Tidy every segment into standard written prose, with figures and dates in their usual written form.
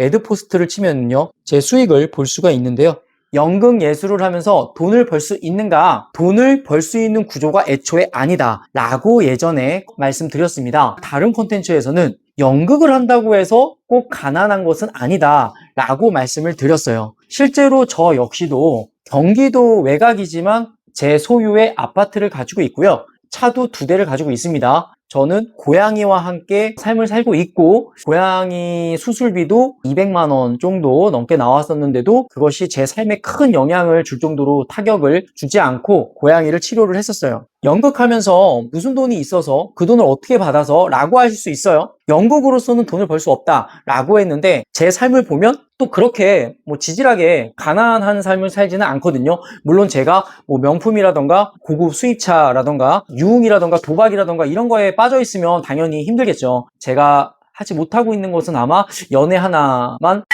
애드 포스트를 치면요, 제 수익을 볼 수가 있는데요. 연극 예술을 하면서 돈을 벌 수 있는가? 돈을 벌 수 있는 구조가 애초에 아니다 라고 예전에 말씀드렸습니다. 다른 콘텐츠에서는 연극을 한다고 해서 꼭 가난한 것은 아니다 라고 말씀을 드렸어요. 실제로 저 역시도 경기도 외곽이지만 제 소유의 아파트를 가지고 있고요. 차도 2대를 가지고 있습니다. 저는 고양이와 함께 삶을 살고 있고, 고양이 수술비도 200만 원 정도 넘게 나왔었는데도 그것이 제 삶에 큰 영향을 줄 정도로 타격을 주지 않고 고양이를 치료를 했었어요. 연극하면서 무슨 돈이 있어서 그 돈을 어떻게 받아서 라고 하실 수 있어요. 연극으로서는 돈을 벌 수 없다 라고 했는데, 제 삶을 보면 또 그렇게 지질하게 가난한 삶을 살지는 않거든요. 물론 제가 명품이라던가 고급 수입차라던가 유흥이라던가 도박이라던가 이런 거에 빠져 있으면 당연히 힘들겠죠. 제가 하지 못하고 있는 것은 아마 연애 하나만.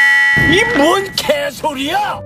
이 뭔 개소리야!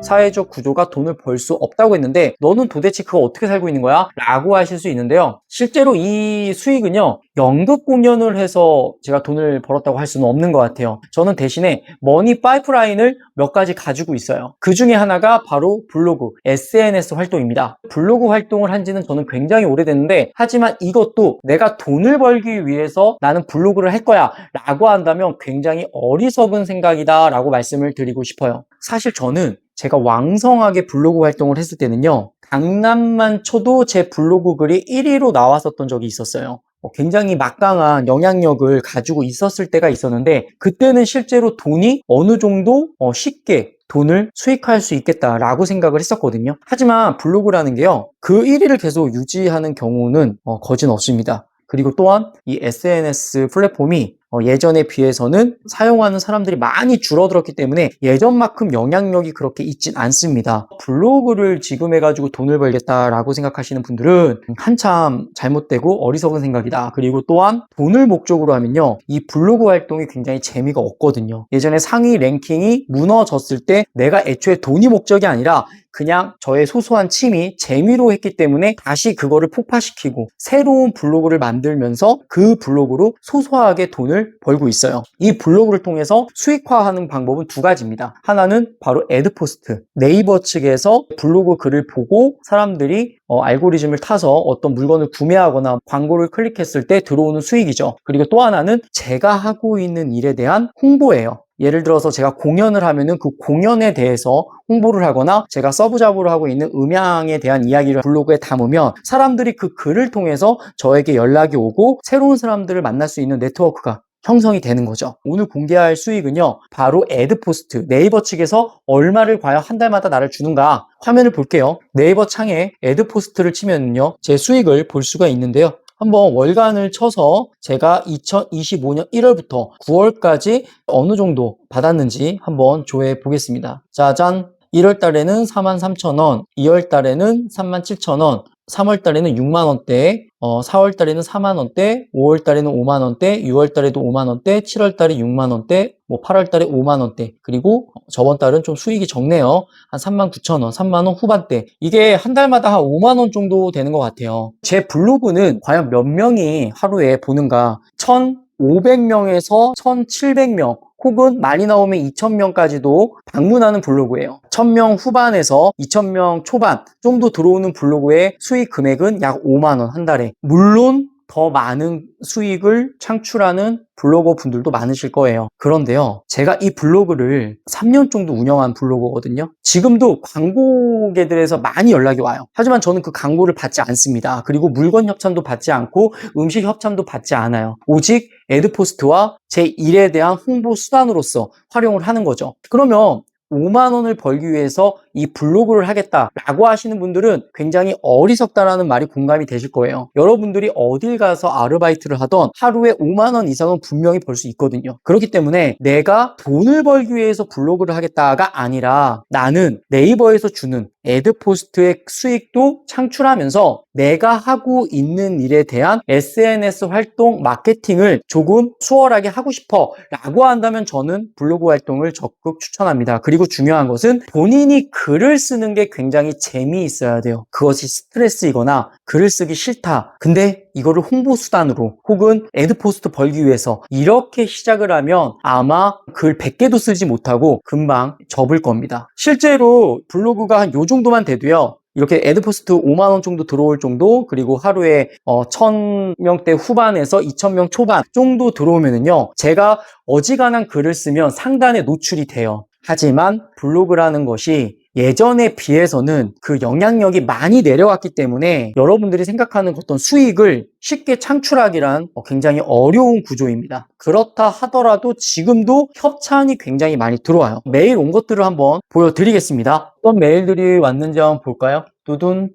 사회적 구조가 돈을 벌 수 없다고 했는데, 너는 도대체 그거 어떻게 살고 있는 거야? 라고 하실 수 있는데요. 실제로 이 수익은요, 연극 공연을 해서 제가 돈을 벌었다고 할 수는 없는 것 같아요. 저는 대신에 머니 파이프라인을 몇 가지 가지고 있어요. 그 중에 하나가 바로 블로그, SNS 활동입니다. 블로그 활동을 한 지는 저는 굉장히 오래됐는데, 하지만 이것도 내가 돈을 벌기 위해서 나는 블로그를 할 거야 라고 한다면 굉장히 어리석은 생각이다 라고 말씀을 드리고 싶어요. 사실 저는 제가 왕성하게 블로그 활동을 했을 때는요, 강남만 쳐도 제 블로그 글이 1위로 나왔었던 적이 있었어요. 굉장히 막강한 영향력을 가지고 있었을 때가 있었는데, 그때는 실제로 돈이 어느 정도 쉽게 돈을 수익할 수 있겠다라고 생각을 했었거든요. 하지만 블로그라는 게요, 그 1위를 계속 유지하는 경우는 거진 없습니다. 그리고 또한 이 SNS 플랫폼이 예전에 비해서는 사용하는 사람들이 많이 줄어들었기 때문에 예전만큼 영향력이 그렇게 있진 않습니다. 블로그를 지금 해가지고 돈을 벌겠다라고 생각하시는 분들은 한참 잘못되고 어리석은 생각이다. 그리고 또한 돈을 목적으로 하면요, 이 블로그 활동이 굉장히 재미가 없거든요. 예전에 상위 랭킹이 무너졌을 때 내가 애초에 돈이 목적이 아니라 그냥 저의 소소한 취미, 재미로 했기 때문에 다시 그거를 폭파시키고 새로운 블로그를 만들면서 그 블로그로 소소하게 돈을 벌고 있어요. 이 블로그를 통해서 수익화하는 방법은 2가지입니다. 하나는 바로 애드포스트. 네이버 측에서 블로그 글을 보고 사람들이 알고리즘을 타서 어떤 물건을 구매하거나 광고를 클릭했을 때 들어오는 수익이죠. 그리고 또 하나는 제가 하고 있는 일에 대한 홍보예요. 예를 들어서 제가 공연을 하면은 그 공연에 대해서 홍보를 하거나 제가 서브잡으로 하고 있는 음향에 대한 이야기를 블로그에 담으면 사람들이 그 글을 통해서 저에게 연락이 오고 새로운 사람들을 만날 수 있는 네트워크가 형성이 되는 거죠. 오늘 공개할 수익은요, 바로 애드포스트, 네이버 측에서 얼마를 과연 한 달마다 나를 주는가, 화면을 볼게요. 네이버 창에 애드포스트를 치면요, 제 수익을 볼 수가 있는데요. 한번 월간을 쳐서 제가 2025년 1월부터 9월까지 어느 정도 받았는지 한번 조회해 보겠습니다. 짜잔! 1월 달에는 43,000원, 2월 달에는 37,000원, 3월 달에는 6만원대, 4월 달에는 4만원대, 5월 달에는 5만원대, 6월 달에도 5만원대, 7월 달에 6만원대, 8월 달에 5만원대, 그리고 저번 달은 좀 수익이 적네요. 한 39,000원, 3만원 후반대. 이게 한 달마다 한 5만원 정도 되는 것 같아요. 제 블로그는 과연 몇 명이 하루에 보는가? 1,500명에서 1,700명, 혹은 많이 나오면 2,000명까지도 방문하는 블로그예요. 1,000명 후반에서 2,000명 초반 정도 들어오는 블로그의 수익 금액은 약 5만 원 한 달에. 물론 더 많은 수익을 창출하는 블로거 분들도 많으실 거예요. 그런데요, 제가 이 블로그를 3년 정도 운영한 블로거거든요. 지금도 광고계들에서 많이 연락이 와요. 하지만 저는 그 광고를 받지 않습니다. 그리고 물건 협찬도 받지 않고 음식 협찬도 받지 않아요. 오직 애드포스트와 제 일에 대한 홍보 수단으로서 활용을 하는 거죠. 그러면 5만 원을 벌기 위해서 이 블로그를 하겠다라고 하시는 분들은 굉장히 어리석다라는 말이 공감이 되실 거예요. 여러분들이 어딜 가서 아르바이트를 하던 하루에 5만 원 이상은 분명히 벌 수 있거든요. 그렇기 때문에 내가 돈을 벌기 위해서 블로그를 하겠다가 아니라 나는 네이버에서 주는 애드포스트의 수익도 창출하면서 내가 하고 있는 일에 대한 SNS 활동 마케팅을 조금 수월하게 하고 싶어 라고 한다면 저는 블로그 활동을 적극 추천합니다. 그리고 중요한 것은 본인이 글을 쓰는 게 굉장히 재미있어야 돼요. 그것이 스트레스이거나 글을 쓰기 싫다. 근데 이거를 홍보 수단으로 혹은 애드포스트 벌기 위해서 이렇게 시작을 하면 아마 글 100개도 쓰지 못하고 금방 접을 겁니다. 실제로 블로그가 한 요 정도만 돼도요. 이렇게 애드포스트 5만 원 정도 들어올 정도, 그리고 하루에 1000명대 후반에서 2000명 초반 정도 들어오면은요, 제가 어지간한 글을 쓰면 상단에 노출이 돼요. 하지만 블로그라는 것이 예전에 비해서는 그 영향력이 많이 내려왔기 때문에 여러분들이 생각하는 어떤 수익을 쉽게 창출하기란 굉장히 어려운 구조입니다. 그렇다 하더라도 지금도 협찬이 굉장히 많이 들어와요. 메일 온 것들을 한번 보여드리겠습니다. 어떤 메일들이 왔는지 한번 볼까요? 뚜둔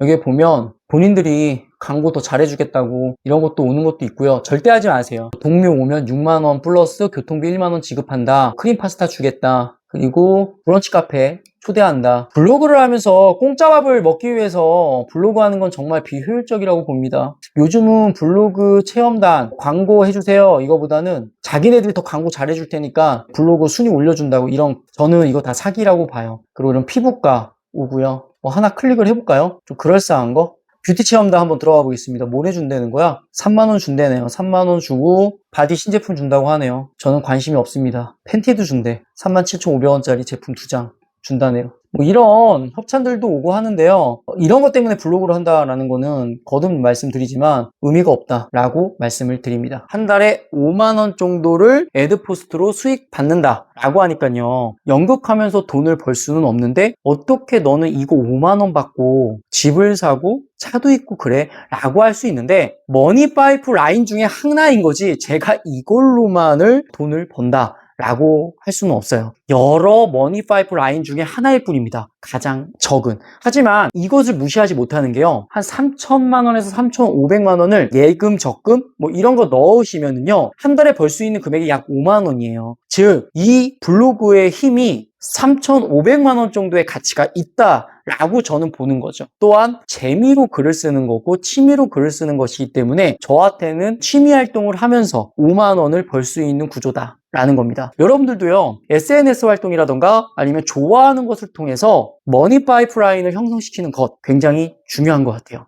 여기 보면 본인들이 광고 더 잘해주겠다고 이런 것도 오는 것도 있고요. 절대 하지 마세요. 동료 오면 6만 원 플러스 교통비 1만 원 지급한다. 크림 파스타 주겠다. 그리고 브런치 카페 초대한다. 블로그를 하면서 공짜 밥을 먹기 위해서 블로그 하는 건 정말 비효율적이라고 봅니다. 요즘은 블로그 체험단 광고 해주세요 이거보다는 자기네들이 더 광고 잘해줄 테니까 블로그 순위 올려준다고 저는 이거 다 사기라고 봐요. 그리고 이런 피부과 오고요. 하나 클릭을 해볼까요? 좀 그럴싸한 거? 뷰티 체험단 한번 들어가 보겠습니다. 뭘 해준다는 거야? 3만원 준대네요. 3만원 주고 바디 신제품 준다고 하네요. 저는 관심이 없습니다. 팬티도 준대. 37,500원짜리 제품 2장 준다네요. 이런 협찬들도 오고 하는데요. 이런 것 때문에 블로그를 한다라는 거는 거듭 말씀드리지만 의미가 없다라고 말씀을 드립니다. 한 달에 5만 원 정도를 애드포스트로 수익 받는다라고 하니까요. 연극하면서 돈을 벌 수는 없는데 어떻게 너는 이거 5만 원 받고 집을 사고 차도 있고 그래? 라고 할 수 있는데 머니파이프 라인 중에 하나인 거지 제가 이걸로만을 돈을 번다 라고 할 수는 없어요. 여러 머니파이프 라인 중에 하나일 뿐입니다. 가장 적은. 하지만 이것을 무시하지 못하는 게요. 한 3천만 원에서 3,500만 원을 예금, 적금 이런 거 넣으시면은요. 한 달에 벌 수 있는 금액이 약 5만 원이에요. 즉, 이 블로그의 힘이 3,500만 원 정도의 가치가 있다라고 저는 보는 거죠. 또한 재미로 글을 쓰는 거고 취미로 글을 쓰는 것이기 때문에 저한테는 취미 활동을 하면서 5만 원을 벌 수 있는 구조다. 라는 겁니다. 여러분들도요, SNS 활동이라던가 아니면 좋아하는 것을 통해서 머니 파이프라인을 형성시키는 것 굉장히 중요한 것 같아요.